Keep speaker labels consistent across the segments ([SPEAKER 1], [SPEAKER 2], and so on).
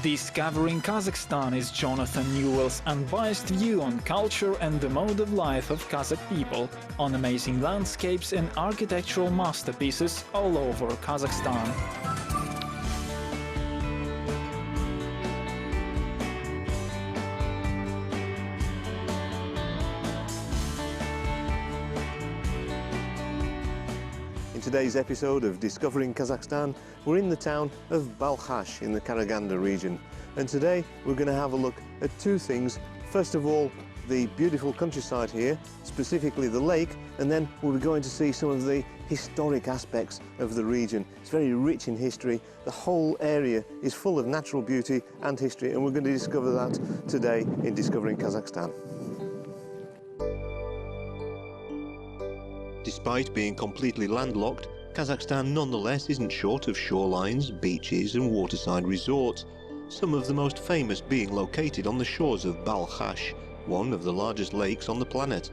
[SPEAKER 1] Discovering Kazakhstan is Jonathan Newell's unbiased view on culture and the mode of life of Kazakh people, on amazing landscapes and architectural masterpieces all over Kazakhstan.
[SPEAKER 2] In today's episode of Discovering Kazakhstan, we're in the town of Balkhash in the Karaganda region. And today we're going to have a look at two things. First of all, the beautiful countryside here, specifically the lake, and then we'll be going to see some of the historic aspects of the region. It's very rich in history. The whole area is full of natural beauty and history, and we're going to discover that today in Discovering Kazakhstan. Despite being completely landlocked, Kazakhstan nonetheless isn't short of shorelines, beaches and waterside resorts, some of the most famous being located on the shores of Balkhash, one of the largest lakes on the planet.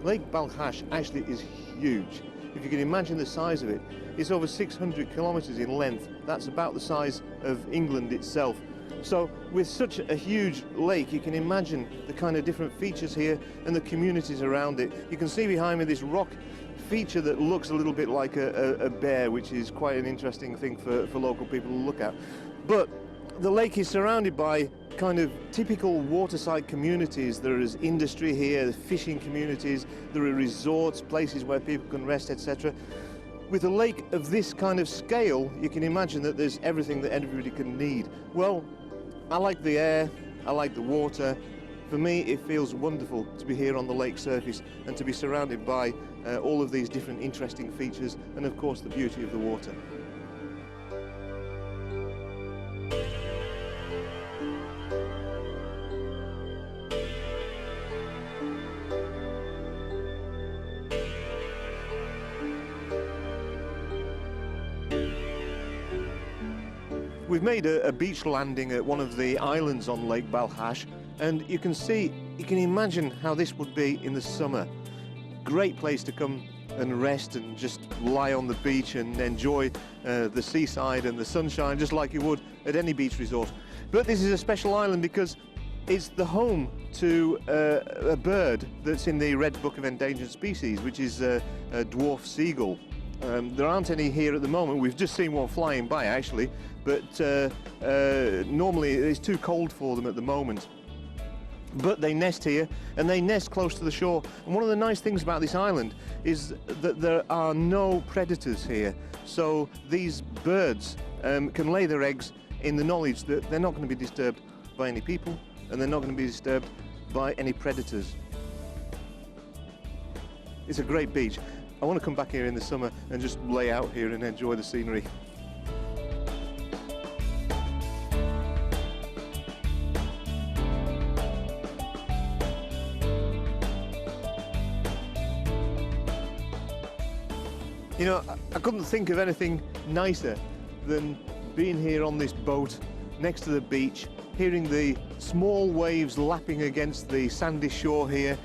[SPEAKER 2] Lake Balkhash actually is huge. If you can imagine the size of it, it's over 600 kilometers in length. That's about the size of England itself. So with such a huge lake, you can imagine the kind of different features here and the communities around it. You can see behind me this rock feature that looks a little bit like a bear, which is quite an interesting thing for local people to look at. But the lake is surrounded by kind of typical waterside communities. There is industry here, fishing communities, there are resorts, places where people can rest, etc. With a lake of this kind of scale, you can imagine that there's everything that everybody can need. Well, I like the air, I like the water. For me, it feels wonderful to be here on the lake surface and to be surrounded by all of these different interesting features and, of course, the beauty of the water. We've made a beach landing at one of the islands on Lake Balkhash, and you can imagine how this would be in the summer. Great place to come and rest and just lie on the beach and enjoy the seaside and the sunshine, just like you would at any beach resort. But this is a special island because it's the home to a bird that's in the Red Book of Endangered Species, which is a dwarf seagull. There aren't any here at the moment. We've just seen one flying by actually, but normally it's too cold for them at the moment. But they nest here, and they nest close to the shore. And one of the nice things about this island is that there are no predators here. So these birds can lay their eggs in the knowledge that they're not going to be disturbed by any people, and they're not going to be disturbed by any predators. It's a great beach. I want to come back here in the summer and just lay out here and enjoy the scenery. You know, I couldn't think of anything nicer than being here on this boat next to the beach, hearing the small waves lapping against the sandy shore here.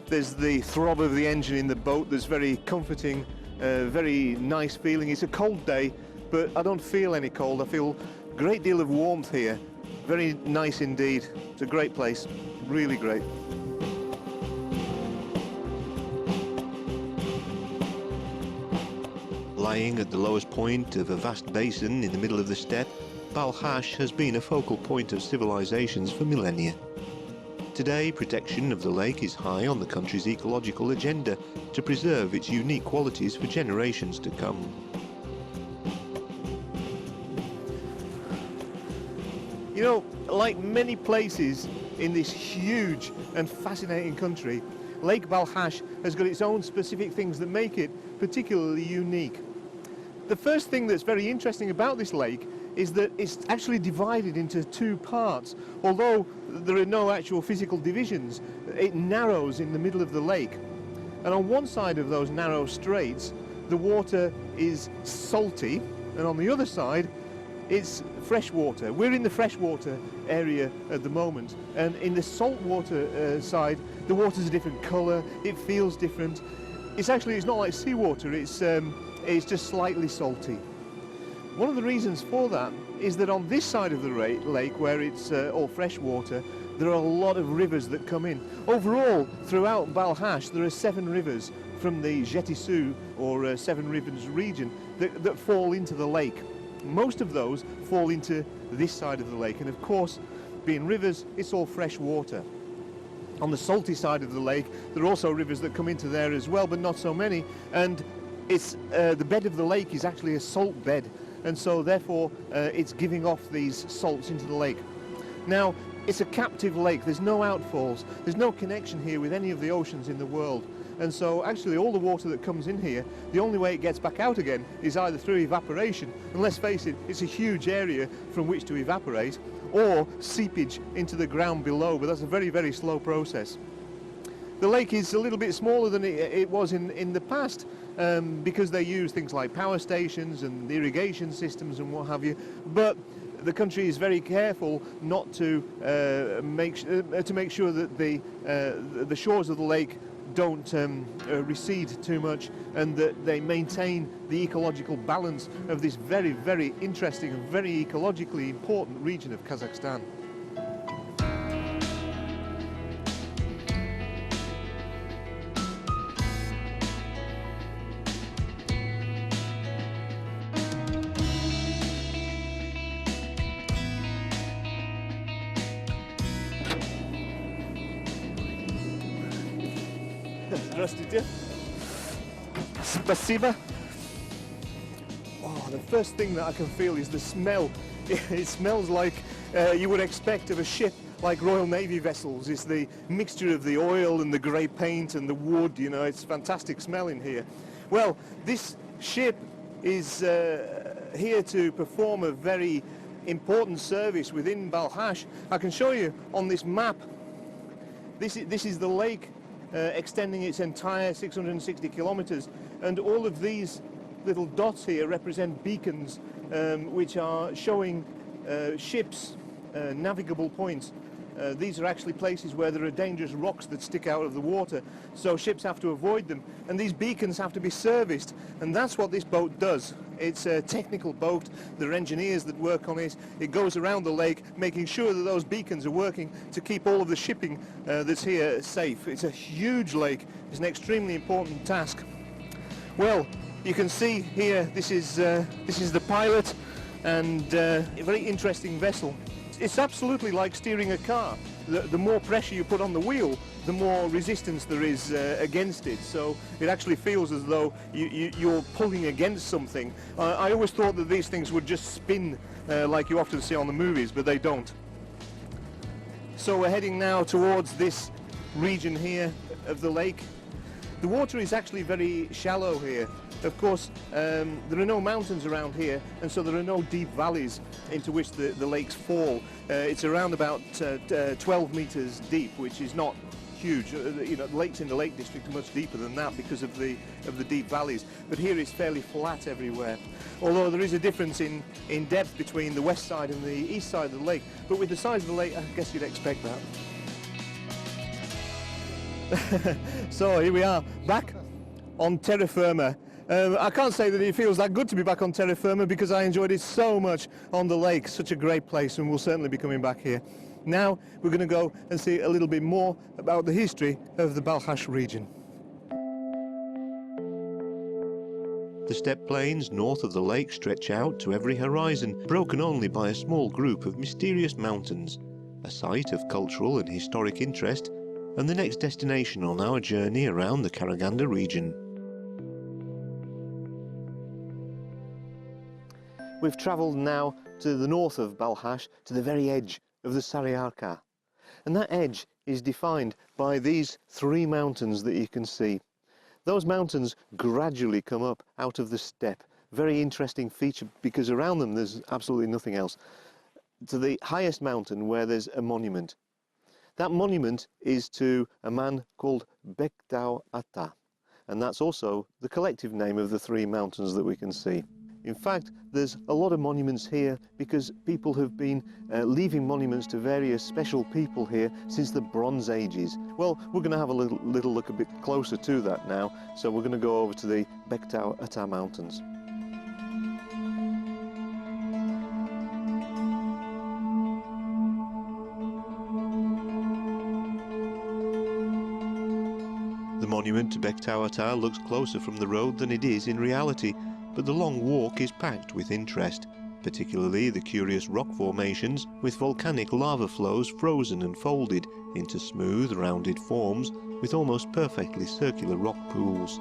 [SPEAKER 2] There's the throb of the engine in the boat that's very comforting, very nice feeling. It's a cold day, but I don't feel any cold. I feel a great deal of warmth here. Very nice indeed. It's a great place, really great. Lying at the lowest point of a vast basin in the middle of the steppe, Balkhash has been a focal point of civilizations for millennia. Today, protection of the lake is high on the country's ecological agenda to preserve its unique qualities for generations to come. You know, like many places in this huge and fascinating country, Lake Balkhash has got its own specific things that make it particularly unique. The first thing that's very interesting about this lake is that it's actually divided into two parts. Although there are no actual physical divisions, it narrows in the middle of the lake. And on one side of those narrow straits, the water is salty, and on the other side, it's freshwater. We're in the freshwater area at the moment, and in the saltwater side, the water's a different colour, it feels different. It's not like seawater, it's just slightly salty. One of the reasons for that is that on this side of the lake, where it's all freshwater, there are a lot of rivers that come in. Overall, throughout Balkhash, there are 7 rivers from the Jetisu, or Seven Rivers region, that fall into the lake. Most of those fall into this side of the lake, and of course, being rivers, it's all fresh water. On the salty side of the lake, there are also rivers that come into there as well, but not so many, and it's the bed of the lake is actually a salt bed, and so therefore it's giving off these salts into the lake. Now, it's a captive lake, there's no outfalls, there's no connection here with any of the oceans in the world. And so actually all the water that comes in here, the only way it gets back out again is either through evaporation, and let's face it, it's a huge area from which to evaporate, or seepage into the ground below, but that's a very, very slow process. The lake is a little bit smaller than it was in the past, because they use things like power stations and irrigation systems and what have you, but the country is very careful not to make sure that the shores of the lake don't recede too much, and that they maintain the ecological balance of this very, very interesting and very ecologically important region of Kazakhstan. Здравствуйте. Спасибо. Oh, the first thing that I can feel is the smell. It smells like you would expect of a ship like Royal Navy vessels. It's the mixture of the oil and the grey paint and the wood, you know, it's fantastic smell in here. Well, this ship is here to perform a very important service within Balkhash. I can show you on this map. This is the lake extending its entire 660 kilometers, and all of these little dots here represent beacons which are showing ships navigable points. These are actually places where there are dangerous rocks that stick out of the water, so ships have to avoid them, and these beacons have to be serviced, and that's what this boat does. It's a technical boat, there are engineers that work on it. It goes around the lake making sure that those beacons are working to keep all of the shipping that's here safe. It's a huge lake, it's an extremely important task. Well, you can see here, this is the pilot, and a very interesting vessel. It's absolutely like steering a car. The more pressure you put on the wheel, the more resistance there is against it. So it actually feels as though you're pulling against something. I always thought that these things would just spin like you often see on the movies, but they don't. So we're heading now towards this region here of the lake. The water is actually very shallow here. Of course, there are no mountains around here, and so there are no deep valleys into which the lakes fall. It's around about 12 meters deep, which is not huge. You know, the lakes in the Lake District are much deeper than that because of the deep valleys. But here it's fairly flat everywhere. Although there is a difference in depth between the west side and the east side of the lake. But with the size of the lake, I guess you'd expect that. So here we are, back on terra firma. I can't say that it feels that good to be back on terra firma because I enjoyed it so much on the lake. Such a great place, and we'll certainly be coming back here. Now we're going to go and see a little bit more about the history of the Balkhash region.
[SPEAKER 3] The steppe plains north of the lake stretch out to every horizon, broken only by a small group of mysterious mountains, a site of cultural and historic interest, and the next destination on our journey around the Karaganda region.
[SPEAKER 2] We've travelled now to the north of Balkhash, to the very edge of the Semirechye. And that edge is defined by these 3 mountains that you can see. Those mountains gradually come up out of the steppe. Very interesting feature because around them there's absolutely nothing else. To the highest mountain where there's a monument. That monument is to a man called Bekdao Ata, and that's also the collective name of the 3 mountains that we can see. In fact, there's a lot of monuments here because people have been leaving monuments to various special people here since the Bronze Ages. Well, we're going to have a little look a bit closer to that now, so we're going to go over to the Bektau Ata Mountains.
[SPEAKER 3] The monument to Bektau Ata looks closer from the road than it is in reality, but the long walk is packed with interest, particularly the curious rock formations with volcanic lava flows frozen and folded into smooth, rounded forms with almost perfectly circular rock pools.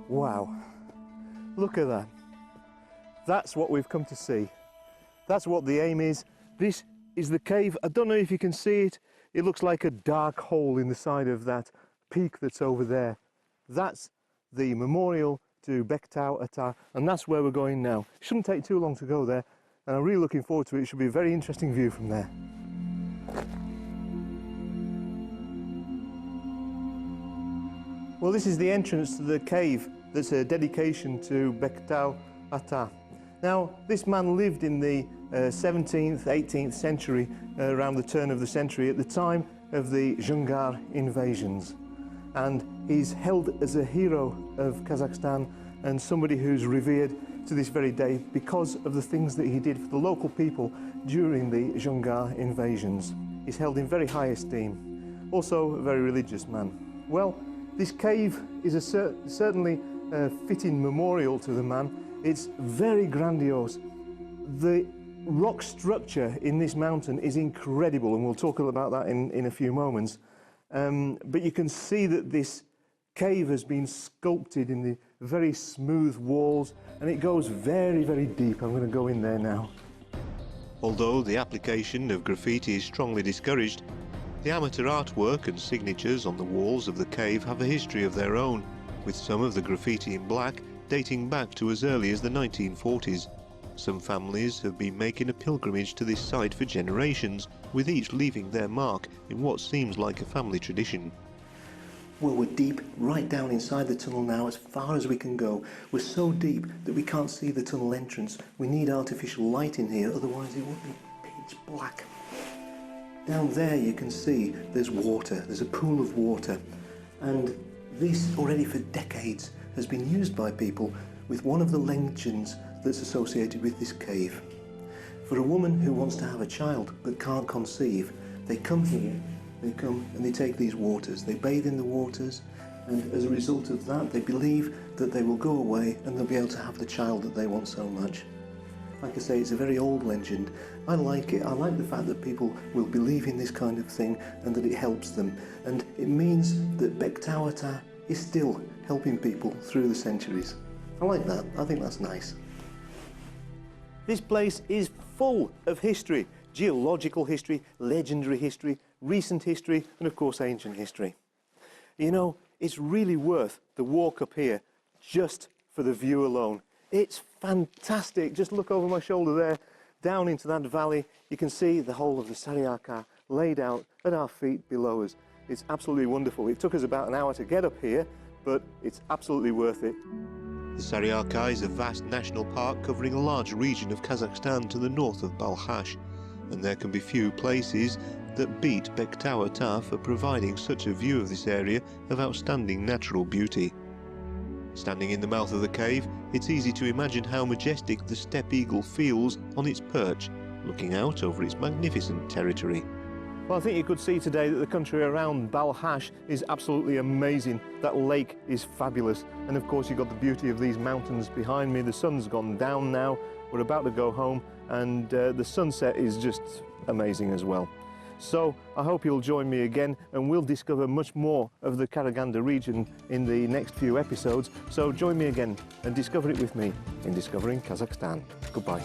[SPEAKER 2] Wow, look at that. That's what we've come to see. That's what the aim is. This is the cave. I don't know if you can see it. It looks like a dark hole in the side of that peak that's over there. That's the memorial to Bektau Ata, and that's where we're going now. Shouldn't take too long to go there, and I'm really looking forward to it. It should be a very interesting view from there. Well, this is the entrance to the cave that's a dedication to Bektau Ata. Now, this man lived in the 17th, 18th century, around the turn of the century, at the time of the Dzungar invasions. And he's held as a hero of Kazakhstan and somebody who's revered to this very day because of the things that he did for the local people during the Dzungar invasions. He's held in very high esteem. Also a very religious man. Well, this cave is certainly a fitting memorial to the man. It's very grandiose. The rock structure in this mountain is incredible, and we'll talk about that in a few moments. But you can see that this cave has been sculpted in the very smooth walls, and it goes very, very deep. I'm going to go in there now.
[SPEAKER 3] Although the application of graffiti is strongly discouraged, the amateur artwork and signatures on the walls of the cave have a history of their own, with some of the graffiti in black dating back to as early as the 1940s. Some families have been making a pilgrimage to this site for generations, with each leaving their mark in what seems like a family tradition.
[SPEAKER 2] Well, we're deep, right down inside the tunnel now, as far as we can go. We're so deep that we can't see the tunnel entrance. We need artificial light in here, otherwise it would be pitch black. Down there you can see there's water, there's a pool of water, and this already for decades has been used by people with one of the legends that's associated with this cave. For a woman who wants to have a child but can't conceive, they come here, they come and they take these waters, they bathe in the waters, and as a result of that they believe that they will go away and they'll be able to have the child that they want so much. Like I say, it's a very old legend. I like it. I like the fact that people will believe in this kind of thing and that it helps them. And it means that Bektau Ata is still helping people through the centuries. I like that. I think that's nice. This place is full of history. Geological history, legendary history, recent history, and of course ancient history. You know, it's really worth the walk up here just for the view alone. It's fantastic. Just look over my shoulder there, down into that valley. You can see the whole of the Semirechye laid out at our feet below us. It's absolutely wonderful. It took us about an hour to get up here, but it's absolutely worth it.
[SPEAKER 3] The Semirechye is a vast national park covering a large region of Kazakhstan to the north of Balkhash, and there can be few places that beat Bektau Ata for providing such a view of this area of outstanding natural beauty. Standing in the mouth of the cave, it's easy to imagine how majestic the steppe eagle feels on its perch, looking out over its magnificent territory.
[SPEAKER 2] Well, I think you could see today that the country around Balkhash is absolutely amazing. That lake is fabulous. And of course, you've got the beauty of these mountains behind me. The sun's gone down now. We're about to go home, and the sunset is just amazing as well. So I hope you'll join me again, and we'll discover much more of the Karaganda region in the next few episodes. So join me again and discover it with me in Discovering Kazakhstan. Goodbye.